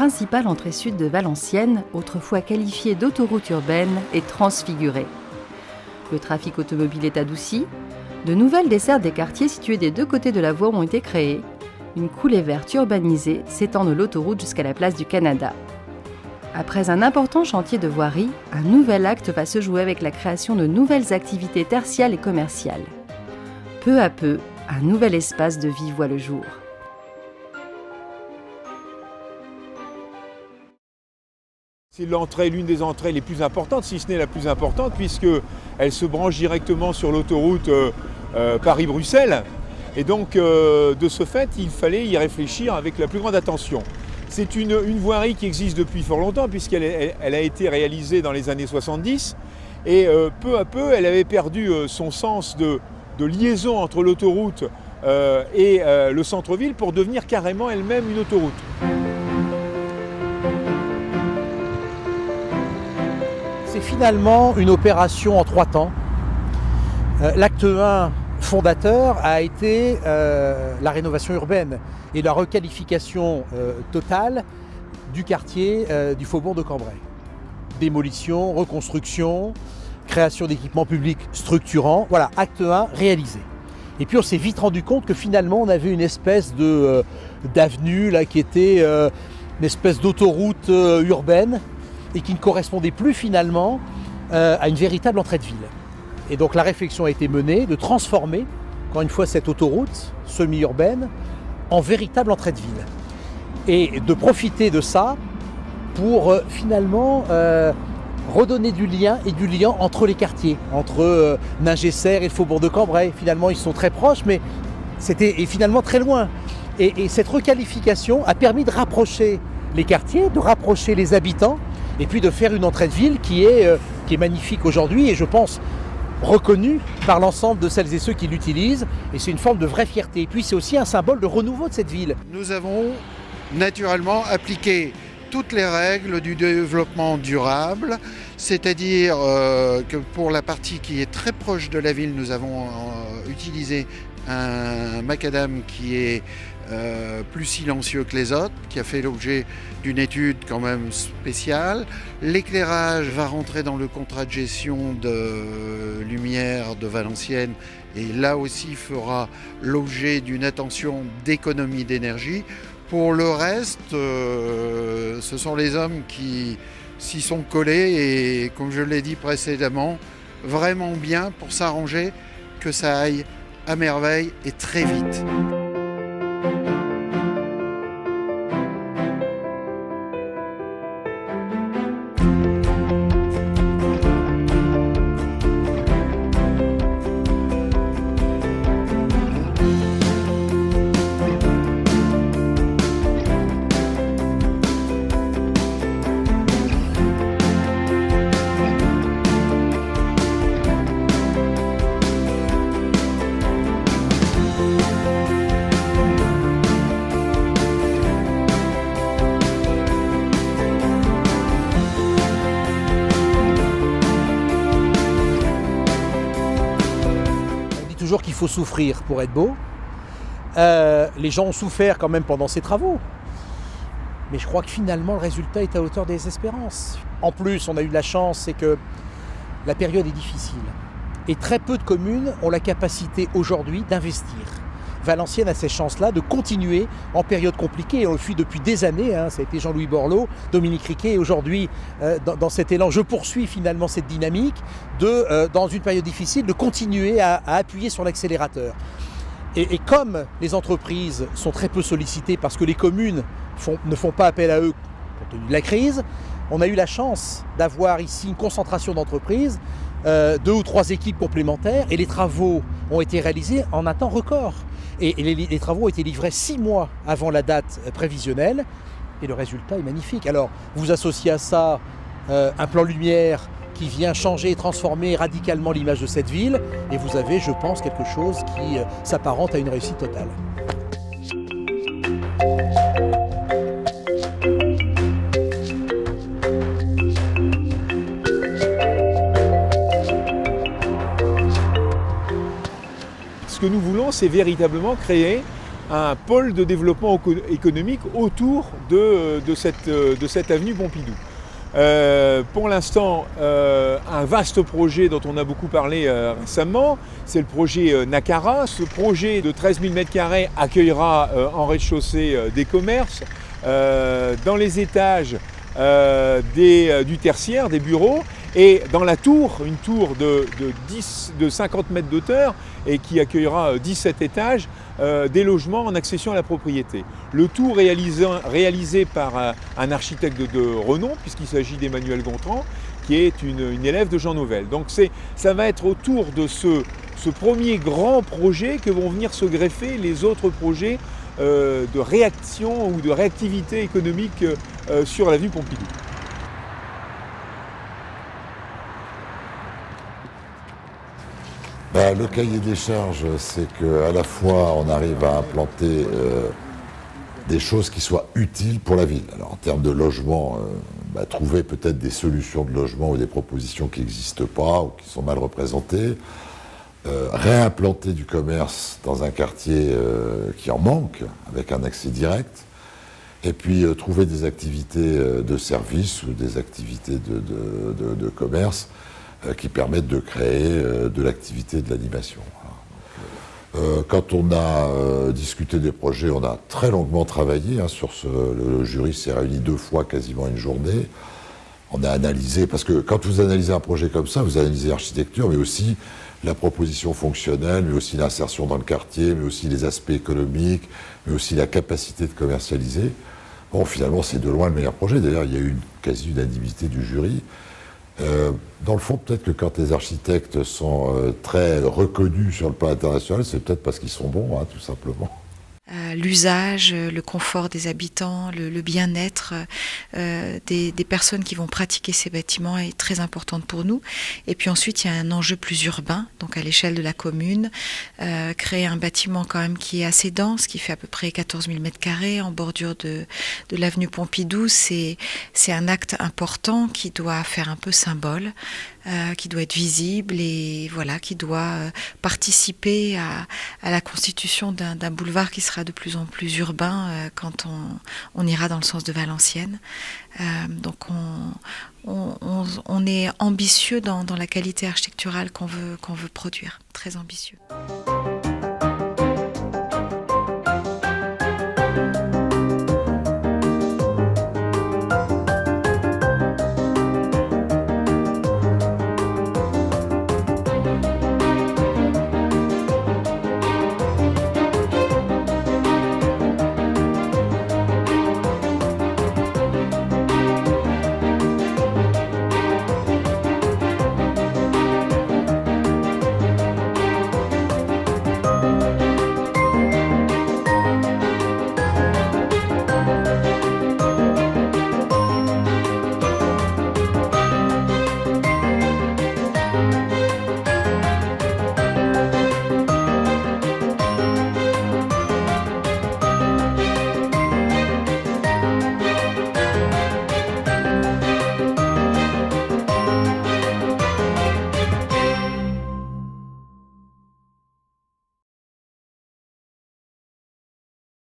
principale entrée sud de Valenciennes, autrefois qualifiée d'autoroute urbaine, est transfigurée. Le trafic automobile est adouci, de nouvelles dessertes des quartiers situés des deux côtés de la voie ont été créées, une coulée verte urbanisée s'étend de l'autoroute jusqu'à la place du Canada. Après un important chantier de voirie, un nouvel acte va se jouer avec la création de nouvelles activités tertiaires et commerciales. Peu à peu, un nouvel espace de vie voit le jour. C'est l'une des entrées les plus importantes, si ce n'est la plus importante, puisqu'elle se branche directement sur l'autoroute Paris-Bruxelles. Et donc, de ce fait, il fallait y réfléchir avec la plus grande attention. C'est une voirie qui existe depuis fort longtemps, puisqu'elle a été réalisée dans les années 70. Et peu à peu, elle avait perdu son sens de liaison entre l'autoroute et le centre-ville pour devenir carrément elle-même une autoroute. C'est finalement une opération en 3 temps. L'acte 1 fondateur a été la rénovation urbaine et la requalification totale du quartier du Faubourg de Cambrai. Démolition, reconstruction, création d'équipements publics structurants. Voilà, acte 1 réalisé. Et puis on s'est vite rendu compte que finalement on avait une espèce d'avenue là, qui était une espèce d'autoroute urbaine et qui ne correspondait plus finalement à une véritable entrée de ville. Et donc la réflexion a été menée de transformer, encore une fois, cette autoroute semi-urbaine en véritable entrée de ville. Et de profiter de ça pour finalement redonner du lien entre les quartiers, entre Ningesser et le Faubourg de Cambrai. Finalement, ils sont très proches, mais c'était finalement très loin. Et cette requalification a permis de rapprocher les quartiers, de rapprocher les habitants, et puis de faire une entrée de ville qui est magnifique aujourd'hui, et je pense reconnue par l'ensemble de celles et ceux qui l'utilisent. Et c'est une forme de vraie fierté. Et puis c'est aussi un symbole de renouveau de cette ville. Nous avons naturellement appliqué toutes les règles du développement durable, c'est-à-dire que pour la partie qui est très proche de la ville, nous avons utilisé un macadam qui est plus silencieux que les autres, qui a fait l'objet d'une étude quand même spéciale. L'éclairage va rentrer dans le contrat de gestion de lumière de Valenciennes et là aussi fera l'objet d'une attention d'économie d'énergie. Pour le reste, ce sont les hommes qui s'y sont collés et, comme je l'ai dit précédemment, vraiment bien pour s'arranger que ça aille à merveille et très vite. Qu'il faut souffrir pour être beau. Les gens ont souffert quand même pendant ces travaux. Mais je crois que finalement le résultat est à hauteur des espérances. En plus, on a eu de la chance, c'est que la période est difficile. Et très peu de communes ont la capacité aujourd'hui d'investir. Valenciennes a cette chance-là de continuer en période compliquée. On le fait depuis des années, ça a été Jean-Louis Borloo, Dominique Riquet. Et aujourd'hui, dans cet élan, je poursuis finalement cette dynamique dans une période difficile, de continuer à appuyer sur l'accélérateur. Et comme les entreprises sont très peu sollicitées parce que les communes ne font pas appel à eux compte tenu de la crise, on a eu la chance d'avoir ici une concentration d'entreprises, 2 ou 3 équipes complémentaires, et les travaux ont été réalisés en un temps record. Et les travaux ont été livrés 6 mois avant la date prévisionnelle, et le résultat est magnifique. Alors, vous associez à ça un plan lumière qui vient changer et transformer radicalement l'image de cette ville, et vous avez, je pense, quelque chose qui s'apparente à une réussite totale. Ce que nous voulons, c'est véritablement créer un pôle de développement économique autour de cette avenue Pompidou. Pour l'instant, un vaste projet dont on a beaucoup parlé récemment, c'est le projet Nakara. Ce projet de 13 000 m² accueillera en rez-de-chaussée des commerces, dans les étages du tertiaire, des bureaux, et dans la tour, une tour de 50 mètres d'auteur et qui accueillera 17 étages, des logements en accession à la propriété. Le tout réalisé par un architecte de renom, puisqu'il s'agit d'Emmanuel Gontran, qui est une élève de Jean Nouvel. Donc ça va être autour de ce premier grand projet que vont venir se greffer les autres projets de réaction ou de réactivité économique sur l'avenue Pompidou. Le cahier des charges, c'est qu'à la fois on arrive à implanter des choses qui soient utiles pour la ville. Alors en termes de logement, trouver peut-être des solutions de logement ou des propositions qui n'existent pas ou qui sont mal représentées. Réimplanter du commerce dans un quartier qui en manque, avec un accès direct. Et puis trouver des activités de service ou des activités de commerce qui permettent de créer de l'activité, de l'animation. Quand on a discuté des projets, on a très longuement travaillé sur le jury s'est réuni 2 fois, quasiment une journée. On a analysé, parce que quand vous analysez un projet comme ça, vous analysez l'architecture, mais aussi la proposition fonctionnelle, mais aussi l'insertion dans le quartier, mais aussi les aspects économiques, mais aussi la capacité de commercialiser. Bon, finalement, c'est de loin le meilleur projet. D'ailleurs, il y a eu une quasi-unanimité du jury. Dans le fond, peut-être que quand les architectes sont très reconnus sur le plan international, c'est peut-être parce qu'ils sont bons, tout simplement. L'usage, le confort des habitants, le bien-être des personnes qui vont pratiquer ces bâtiments est très importante pour nous. Et puis ensuite, il y a un enjeu plus urbain, donc à l'échelle de la commune. Créer un bâtiment quand même qui est assez dense, qui fait à peu près 14 000 m² en bordure de l'avenue Pompidou, c'est un acte important qui doit faire un peu symbole, qui doit être visible et voilà, qui doit participer à la constitution d'un boulevard qui sera de plus en plus urbain quand on ira dans le sens de Valenciennes. Donc on est ambitieux dans la qualité architecturale qu'on veut produire, très ambitieux.